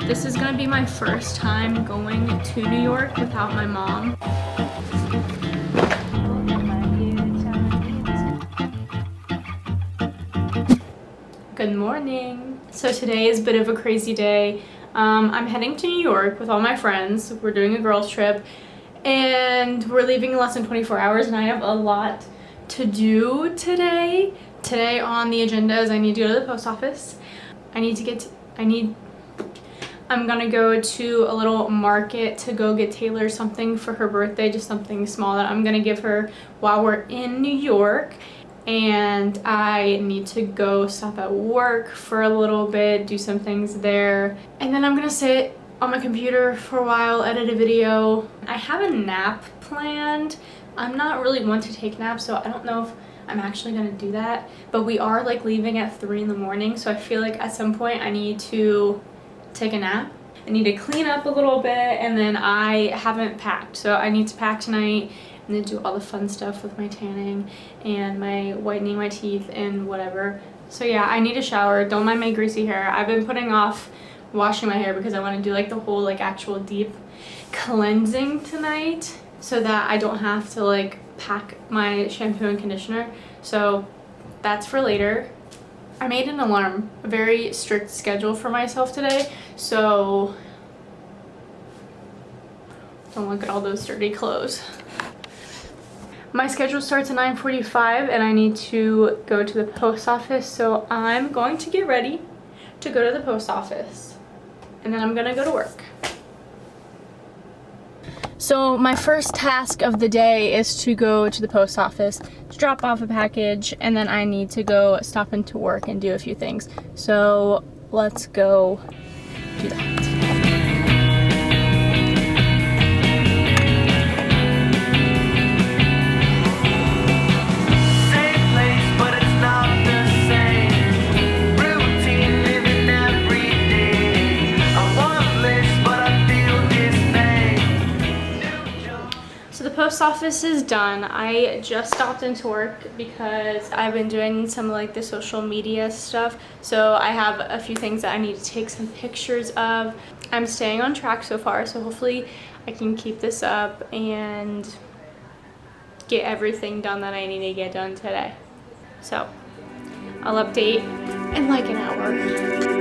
This is gonna be my first time going to New York without my mom. Good morning. So today is a bit of a crazy day. I'm heading to New York with all my friends. We're doing a girls trip and we're leaving in less than 24 hours and I have a lot to do today. Today on the agenda is I need to go to the post office. I'm gonna go to a little market to go get Taylor something for her birthday, just something small that I'm gonna give her while we're in New York. And I need to go stop at work for a little bit, do some things there. And then I'm gonna sit on my computer for a while, edit a video. I have a nap planned. I'm not really one to take naps, so I don't know if I'm actually gonna do that. But we are like leaving at 3 in the morning, so I feel like at some point I need to take a nap. I need to clean up a little bit, and then I haven't packed, so I need to pack tonight and then do all the fun stuff with my tanning and my whitening my teeth and whatever. So yeah, I need a shower. Don't mind my greasy hair. I've been putting off washing my hair because I want to do like the whole like actual deep cleansing tonight so that I don't have to like pack my shampoo and conditioner. So that's for later. I made an alarm, a very strict schedule for myself today, so don't look at all those dirty clothes. My schedule starts at 9:45 and I need to go to the post office, so I'm going to get ready to go to the post office and then I'm gonna go to work. So my first task of the day is to go to the post office to drop off a package, and then I need to go stop into work and do a few things. So let's go do that. Post office is done. I just stopped into work because I've been doing some like the social media stuff, so I have a few things that I need to take some pictures of. I'm staying on track so far, so hopefully I can keep this up and get everything done that I need to get done today. So I'll update in like an hour.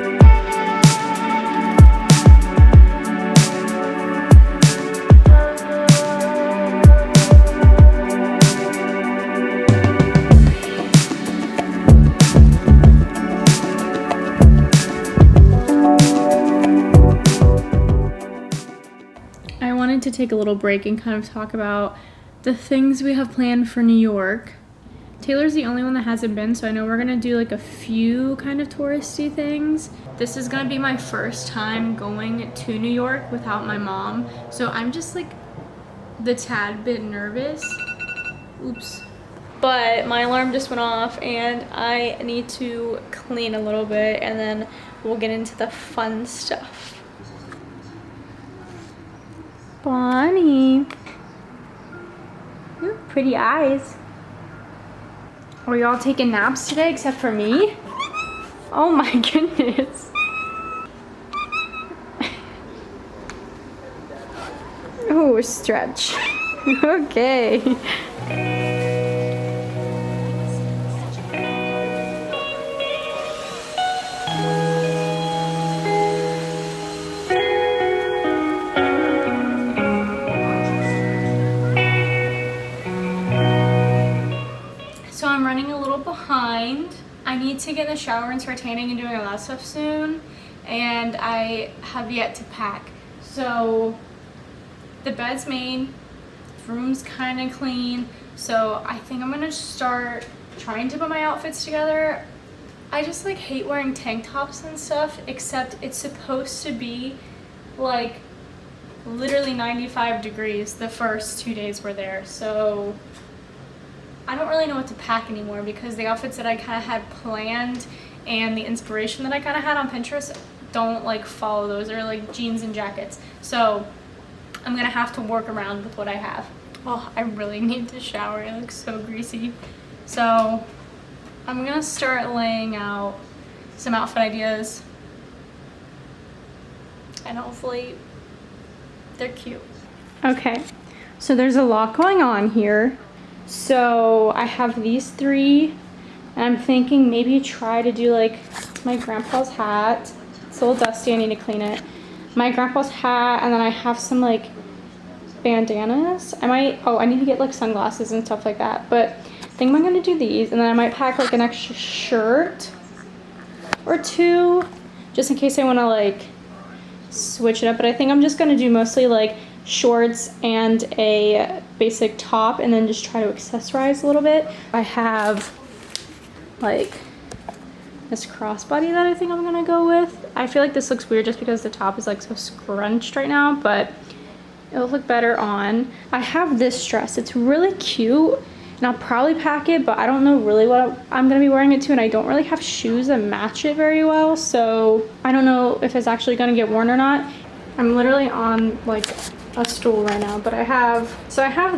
To take a little break and kind of talk about the things we have planned for New York. Taylor's the only one that hasn't been, so I know we're gonna do like a few kind of touristy things. This is gonna be my first time going to New York without my mom, so I'm just like the tad bit nervous. Oops. But my alarm just went off and I need to clean a little bit and then we'll get into the fun stuff. Bonnie, you have pretty eyes. Are y'all taking naps today except for me? Oh my goodness. Oh, stretch. Okay. I need to get in the shower and start tanning and doing all that stuff soon, and I have yet to pack. So the bed's made, the room's kind of clean, so I think I'm gonna start trying to put my outfits together. I just like hate wearing tank tops and stuff, except it's supposed to be like literally 95 degrees the first 2 days we're there, so I don't really know what to pack anymore because the outfits that I kind of had planned and the inspiration that I kind of had on Pinterest don't like follow those. They're like jeans and jackets. So I'm gonna have to work around with what I have. Oh, I really need to shower. It looks so greasy. So I'm gonna start laying out some outfit ideas. and hopefully they're cute. Okay, so there's a lot going on here. So I have these 3, and I'm thinking maybe try to do like my grandpa's hat. It's a little dusty, I need to clean it. My grandpa's hat, and then I have some like bandanas. I need to get like sunglasses and stuff like that, but I think I'm gonna do these, and then I might pack like an extra shirt or 2 just in case I want to like switch it up. But I think I'm just gonna do mostly like shorts and a basic top, and then just try to accessorize a little bit. I have like this crossbody that I think I'm gonna go with. I feel like this looks weird just because the top is like so scrunched right now, but it'll look better on. I have this dress. It's really cute, and I'll probably pack it, but I don't know really what I'm gonna be wearing it to, and I don't really have shoes that match it very well, so I don't know if it's actually gonna get worn or not. I'm literally on like a stool right now, but I have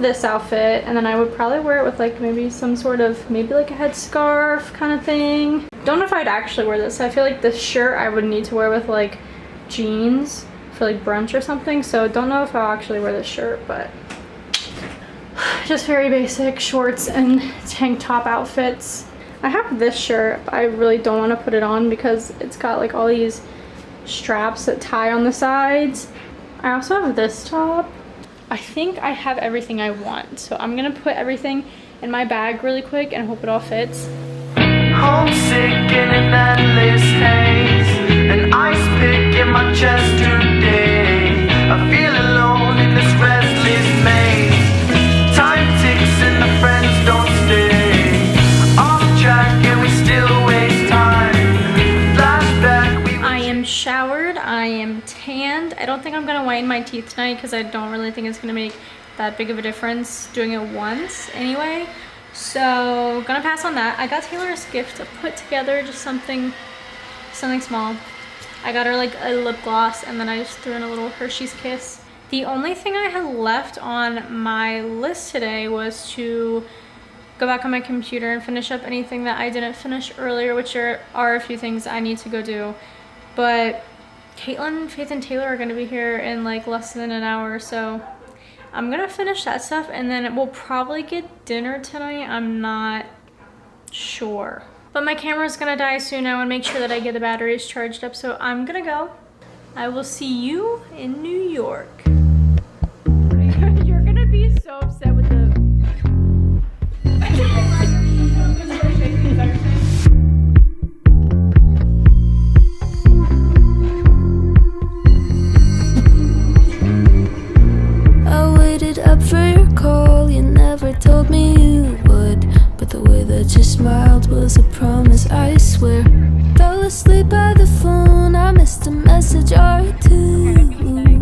this outfit, and then I would probably wear it with like maybe some sort of, maybe like a headscarf kind of thing. Don't know if I'd actually wear this. I feel like this shirt I would need to wear with like jeans for like brunch or something, so don't know if I'll actually wear this shirt, but just very basic shorts and tank top outfits. I have this shirt, but I really don't want to put it on because it's got like all these straps that tie on the sides. I also have this top. I think I have everything I want, so I'm gonna put everything in my bag really quick and hope it all fits. Homesick in an endless haze, an ice pick in my chest today. I feel alone in this restless maze. Time ticks and the friends don't stay. Off track and we still waste time. Flashback. I am showered, I am tanned. I don't think I'm gonna whiten my teeth tonight because I don't really think it's gonna make that big of a difference doing it once anyway. So gonna pass on that. I got Taylor's gift to put together, just something small. I got her like a lip gloss, and then I just threw in a little Hershey's Kiss. The only thing I had left on my list today was to go back on my computer and finish up anything that I didn't finish earlier, which are a few things I need to go do. But Caitlin, Faith, and Taylor are gonna be here in like less than an hour, so I'm gonna finish that stuff, and then we'll probably get dinner tonight. I'm not sure. But my camera's gonna die soon. I wanna make sure that I get the batteries charged up, so I'm gonna go. I will see you in New York. You're gonna be so upset with the... Up for your call, you never told me you would, but the way that you smiled was a promise, I swear. Fell asleep by the phone, I missed a message or 2.